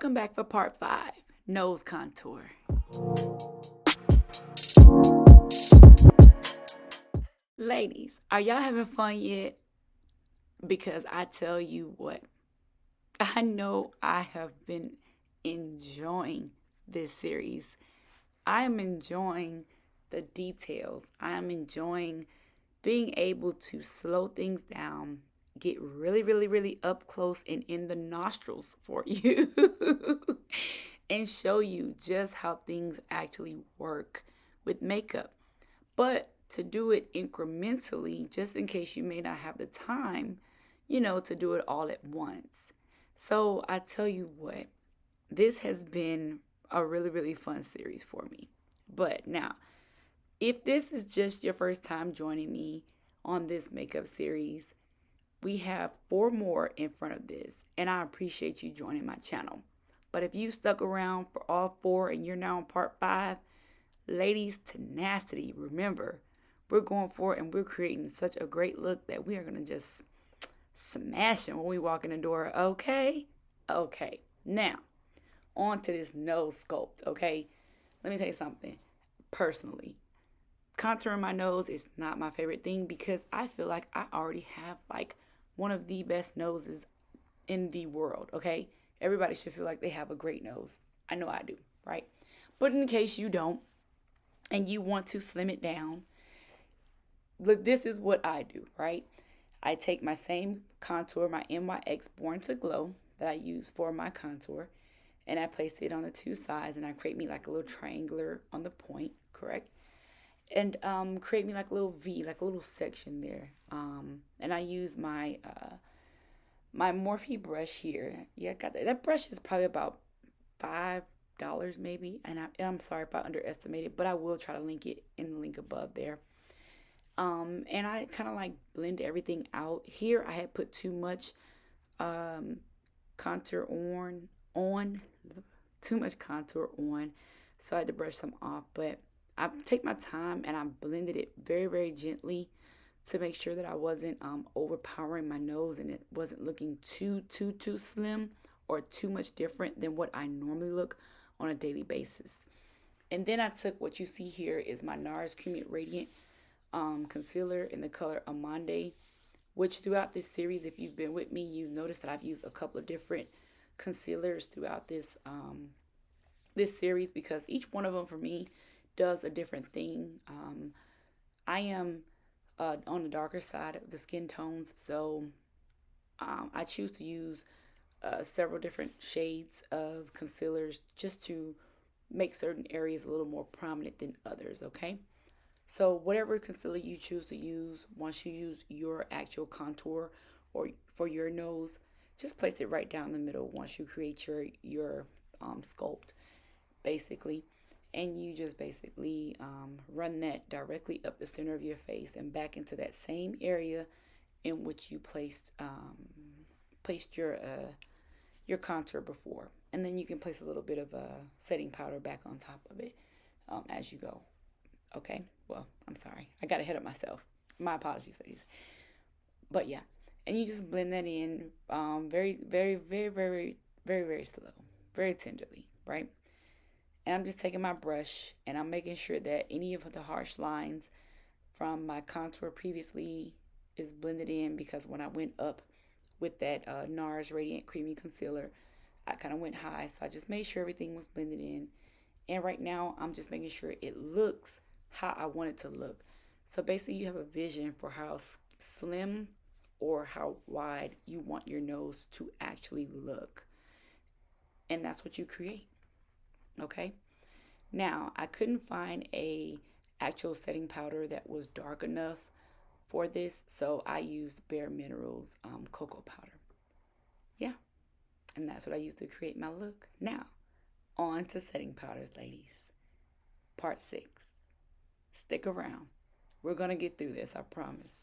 Welcome back for part 5, nose contour. Ladies, are y'all having fun yet? Because I tell you what, I know I have been enjoying this series. I am enjoying the details. I am enjoying being able to slow things down, get really, really, really up close and in the nostrils for you, and show you just how things actually work with makeup. But to do it incrementally, just in case you may not have the time, to do it all at once. So I tell you what, this has been a really, really fun series for me. But now, if this is just your first time joining me on this makeup series, we have 4 more in front of this, and I appreciate you joining my channel. But if you stuck around for all 4 and you're now on part 5, ladies, tenacity. Remember, we're going for it and we're creating such a great look that we are going to just smash it when we walk in the door. Okay? Okay. Now, on to this nose sculpt, okay? Let me tell you something. Personally, contouring my nose is not my favorite thing because I feel like I already have like one of the best noses in the world, okay? Everybody should feel like they have a great nose. I know I do, right? But in case you don't and you want to slim it down, look, this is what I do, right? I take my same contour, my NYX Born to Glow that I use for my contour, and I place it on the 2 sides, and I create me like a little triangular on the point, correct? And create me like a little V, like a little section there. And I use my my Morphe brush here. Yeah, I got that. That brush is probably about $5 maybe, and I'm sorry if I underestimated, but I will try to link it in the link above there. And I kind of like blend everything out. Here I had put too much contour on, too much contour on, so I had to brush some off. But I take my time and I blended it very, very gently to make sure that I wasn't overpowering my nose and it wasn't looking too slim or too much different than what I normally look on a daily basis. And then I took what you see here is my NARS Creamy Radiant concealer in the color Amande, which throughout this series, if you've been with me, you've noticed that I've used a couple of different concealers throughout this this series because each one of them for me does a different thing. I am on the darker side of the skin tones, so I choose to use several different shades of concealers just to make certain areas a little more prominent than others, okay? So whatever concealer you choose to use, once you use your actual contour or for your nose, just place it right down the middle once you create your sculpt, basically. And you just basically run that directly up the center of your face and back into that same area in which you placed your contour before. And then you can place a little bit of a setting powder back on top of it as you go. Okay, well, I'm sorry. I got ahead of myself. My apologies, ladies. But yeah, and you just blend that in very, very, very, very, very, very slow, very tenderly, right? And I'm just taking my brush and I'm making sure that any of the harsh lines from my contour previously is blended in because when I went up with that NARS Radiant Creamy Concealer, I kind of went high. So I just made sure everything was blended in. And right now, I'm just making sure it looks how I want it to look. So basically, you have a vision for how slim or how wide you want your nose to actually look. And that's what you create. Okay? Now, I couldn't find a actual setting powder that was dark enough for this, so I used Bare Minerals cocoa powder. Yeah, and that's what I used to create my look. Now, on to setting powders, ladies. Part 6. Stick around. We're going to get through this, I promise.